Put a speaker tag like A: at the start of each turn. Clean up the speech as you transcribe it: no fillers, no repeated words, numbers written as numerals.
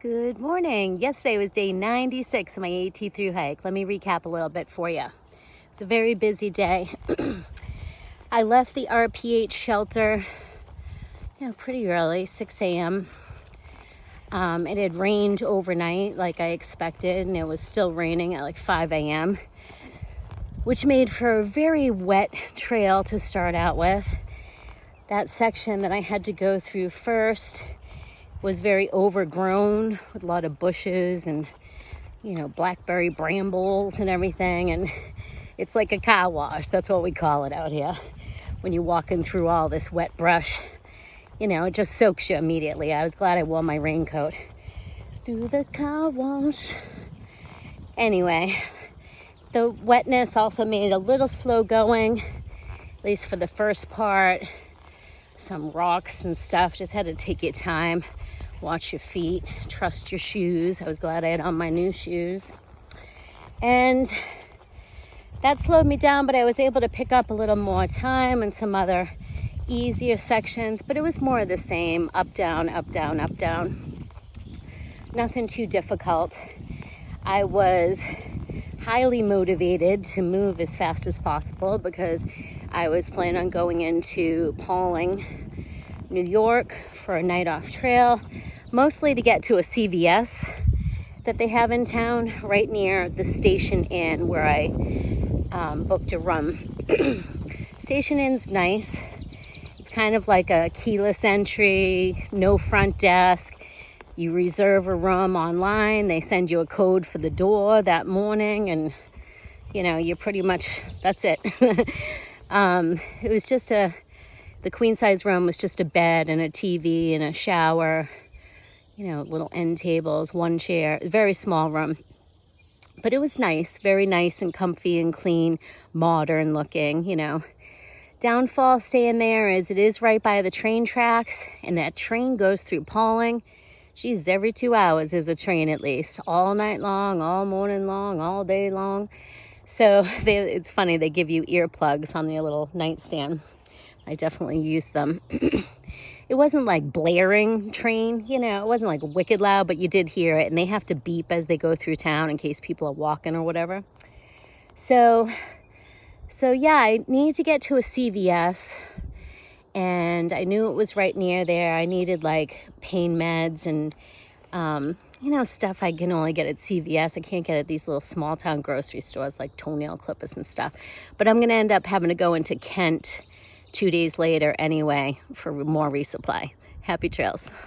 A: Good morning. Yesterday was day 96 of my AT through hike. Let me recap a little bit for you. It's a very busy day. I left the RPH shelter, pretty early, 6 a.m. It had rained overnight like I expected, and it was still raining at like 5 a.m., which made for a very wet trail to start out with. That section that I had to go through first was very overgrown with a lot of bushes and, blackberry brambles and everything. And it's like a car wash. That's what we call it out here. When you're walking through all this wet brush, it just soaks you immediately. I was glad I wore my raincoat. Do the car wash. Anyway, the wetness also made it a little slow going, at least for the first part. Some rocks and stuff. Just had to take your time. Watch your feet, trust your shoes. I was glad I had on my new shoes. And that slowed me down, but I was able to pick up a little more time and some other easier sections, but it was more of the same, up, down, up, down, up, down. Nothing too difficult. I was highly motivated to move as fast as possible because I was planning on going into Pawling, New York for a night off trail, mostly to get to a CVS that they have in town right near the Station Inn where I booked a room. Station Inn's nice. It's kind of like a keyless entry, no front desk. You reserve a room online. They send you a code for the door that morning, and you're pretty much, that's it. It was just the queen size room was just a bed and a TV and a shower, little end tables, one chair, very small room. But it was nice, very nice and comfy and clean, modern looking, Downfall staying there is it is right by the train tracks, and that train goes through Pawling. Geez, every 2 hours is a train at least, all night long, all morning long, all day long. So it's funny, they give you earplugs on their little nightstand. I definitely used them. It wasn't like blaring train, it wasn't like wicked loud, but you did hear it, and they have to beep as they go through town in case people are walking or whatever. So yeah, I needed to get to a CVS, and I knew it was right near there. I needed like pain meds and, stuff I can only get at CVS. I can't get at these little small town grocery stores like toenail clippers and stuff. But I'm going to end up having to go into Kent 2 days later anyway for more resupply. Happy trails.